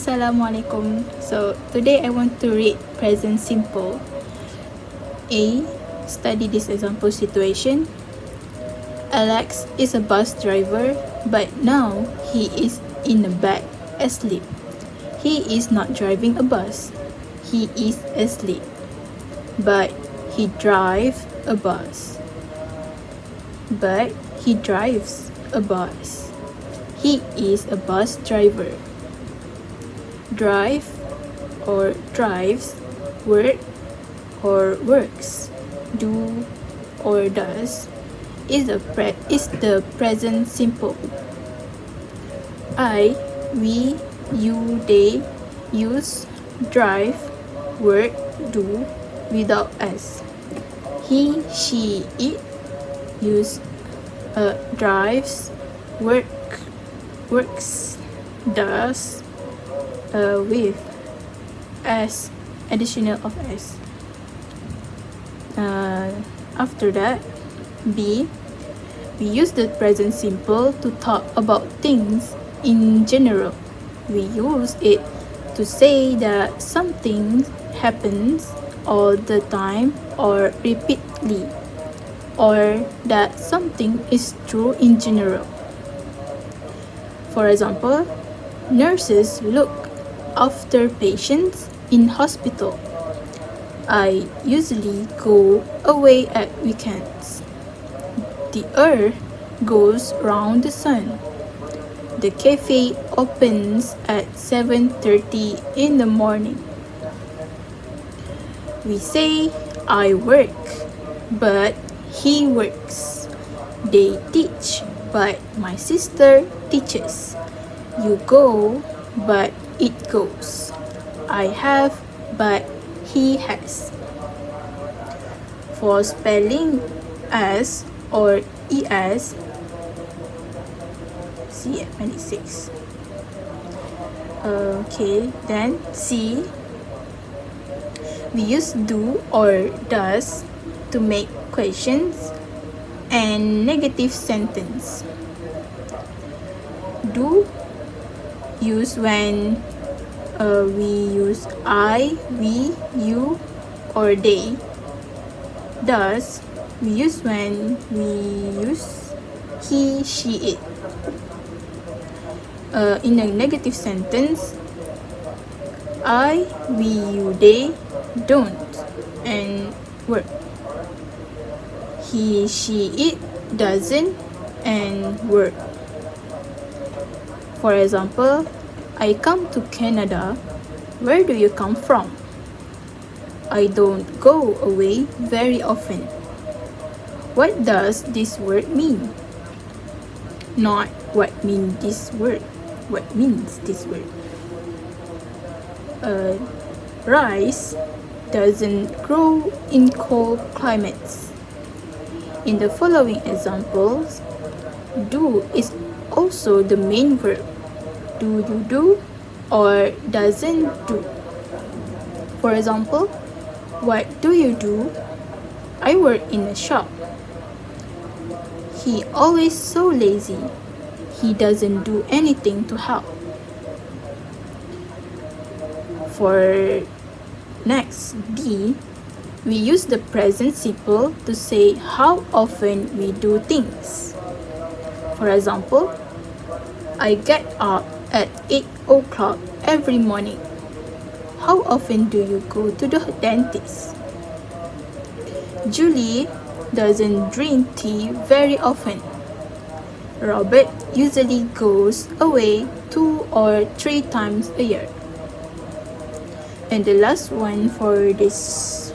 Assalamualaikum. So today I want to read present simple. A. Study this example situation. Alex is a bus driver, but now he is in a bed asleep. He is not driving a bus. He is asleep. But he drives a bus. But he drives a bus. He is a bus driver. Drive or drives, work or works, do or does is the present simple. I, we, you, they use drive, work, do without s. He, she, it use drives, works, does with s, additional of s. After that, B, we use the present simple to talk about things in general. We use it to say that something happens all the time or repeatedly, or that something is true in general. For example, nurses look after patients in hospital. I usually go away at weekends. The earth goes round the sun. The cafe opens at 7:30 in the morning. We say, I work, but he works. They teach, but my sister teaches. You go, but it goes. I have, but he has. For spelling as or es, see appendix 6. Then C, we use do or does to make questions and negative sentence. Do use when we use I, we, you, or they. Does we use when we use he, she, it. In a negative sentence, I, we, you, they don't and work. He, she, it doesn't and work. For example, I come to Canada. Where do you come from? I don't go away very often. What does this word mean? Not what means this word. What means this word? Rice doesn't grow in cold climates. In the following examples, do is also the main verb. Do you do or doesn't do? For example, what do you do? I work in a shop. He always so lazy. He doesn't do anything to help. For next, D, we use the present simple to say how often we do things. For example, I get up at 8 o'clock every morning. How often do you go to the dentist? Julie doesn't drink tea very often. Robert usually goes away 2 or 3 times a year. And the last one for this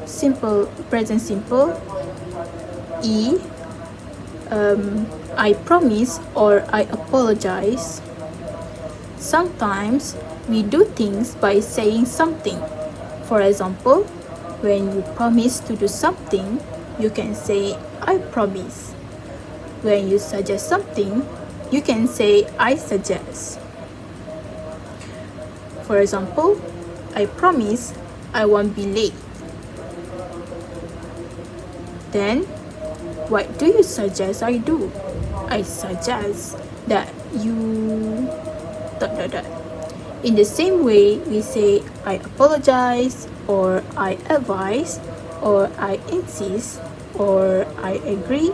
simple, present simple, E, I promise or I apologize. Sometimes we do things by saying something. For example, when you promise to do something, you can say, I promise. When you suggest something, you can say, I suggest. For example, I promise I won't be late. Then, what do you suggest I do? I suggest that you... In the same way, we say I apologize, or I advise, or I insist, or I agree,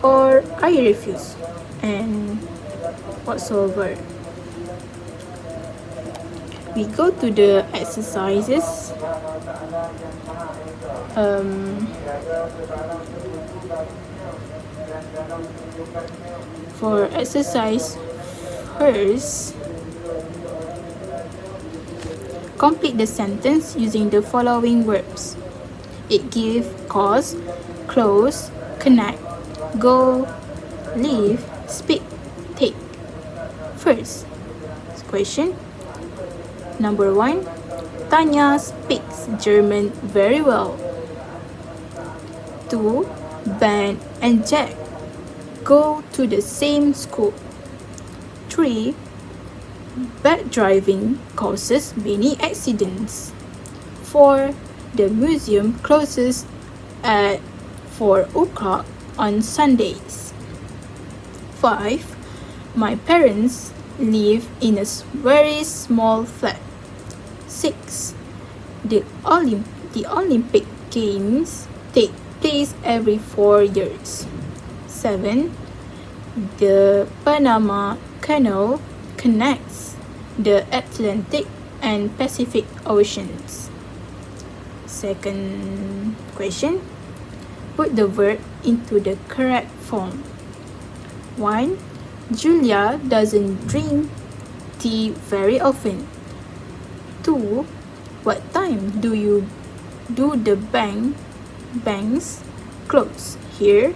or I refuse, and whatsoever. We go to the exercises. For exercise first, complete the sentence using the following verbs. It gives cause, close, connect, go, leave, speak, take. First question. Number 1. Tanya speaks German very well. 2. Ben and Jack go to the same school. 3. Bad driving causes many accidents. 4. The museum closes at 4 o'clock on Sundays. 5. My parents live in a very small flat. 6. The Olympic Games take place every 4 years. 7. The Panama Canal connects the Atlantic and Pacific Oceans. Second question. Put the verb into the correct form. 1. Julia doesn't drink tea very often. 2. What time do the banks close here?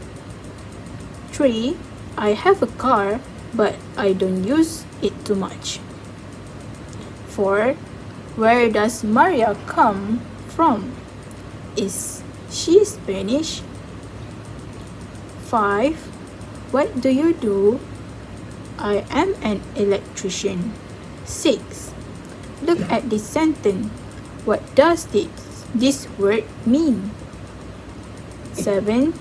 3. I have a car, but I don't use it too much. 4. Where does Maria come from? Is she Spanish? 5. What do you do? I am an electrician. 6. Look at this sentence. What does this word mean? 7.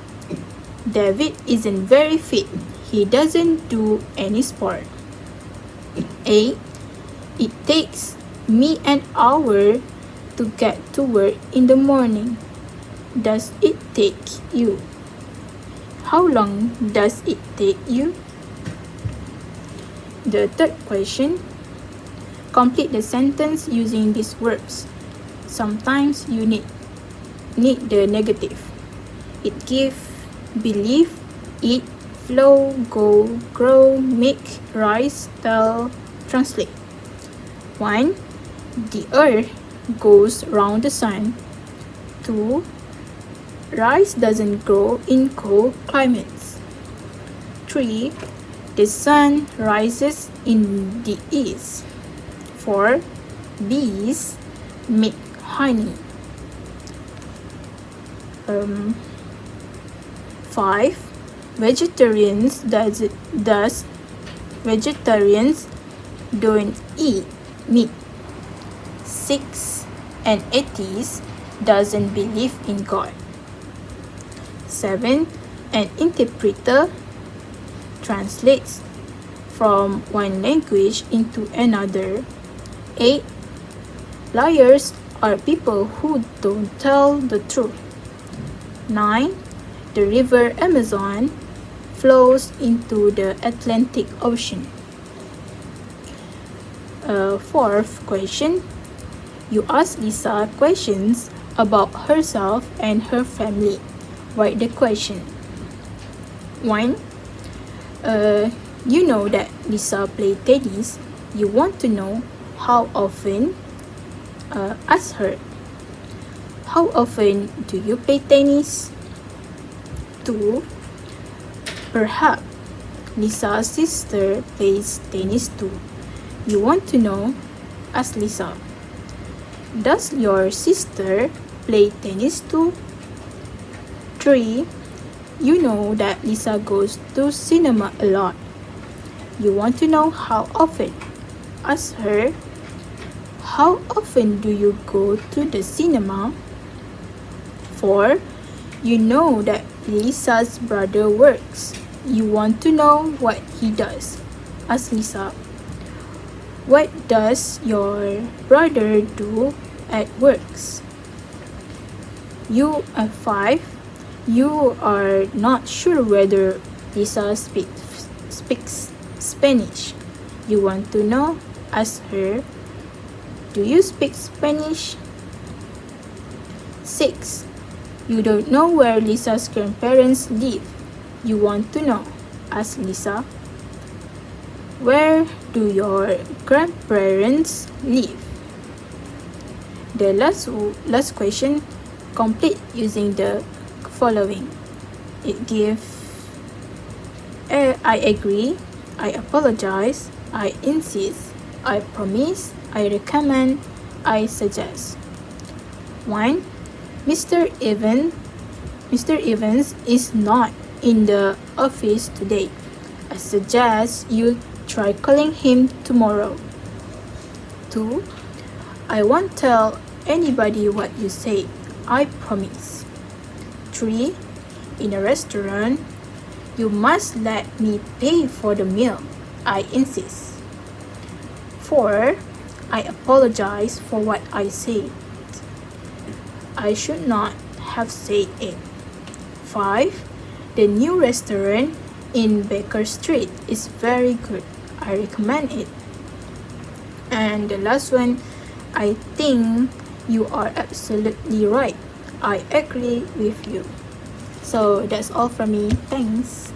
David isn't very fit. He doesn't do any sport. 8. It takes me an hour to get to work in the morning. Does it take you? How long does it take you? The third question. Complete the sentence using these verbs. Sometimes you need the negative. It give, believe, eat, flow, go, grow, make, rise, tell, translate. 1. The earth goes round the sun. 2. Rice doesn't grow in cold climates. 3. The sun rises in the east. 4. Bees make honey. 5. Vegetarians don't eat meat. 6. An atheist doesn't believe in God. 7. An interpreter translates from one language into another. 8. Liars are people who don't tell the truth. 9. The river Amazon flows into the Atlantic Ocean. Fourth question. You ask Lisa questions about herself and her family. Write the question. 1. You know that Lisa plays tennis. You want to know how often. Ask her. How often do you play tennis? 2. Perhaps Lisa's sister plays tennis too. You want to know? Ask Lisa. Does your sister play tennis too? 3. You know that Lisa goes to cinema a lot. You want to know how often? Ask her. How often do you go to the cinema? 4. You know that Lisa's brother works. You want to know what he does. Ask Lisa. What does your brother do at works? You are 5. You are not sure whether Lisa speaks Spanish. You want to know? Ask her, do you speak Spanish? 6. You don't know where Lisa's grandparents live. You want to know? Ask Lisa, where do your grandparents live? The last question, complete using the following. It gives I agree, I apologize, I insist, I promise, I recommend, I suggest. 1. Mr. Evans is not in the office today. I suggest you try calling him tomorrow. 2. I won't tell anybody what you say. I promise. 3. In a restaurant, you must let me pay for the meal. I insist. 4. I apologize for what I said. I should not have said it. 5. The new restaurant in Baker Street is very good. I recommend it. And the last one, I think you are absolutely right. I agree with you. So that's all from me. Thanks.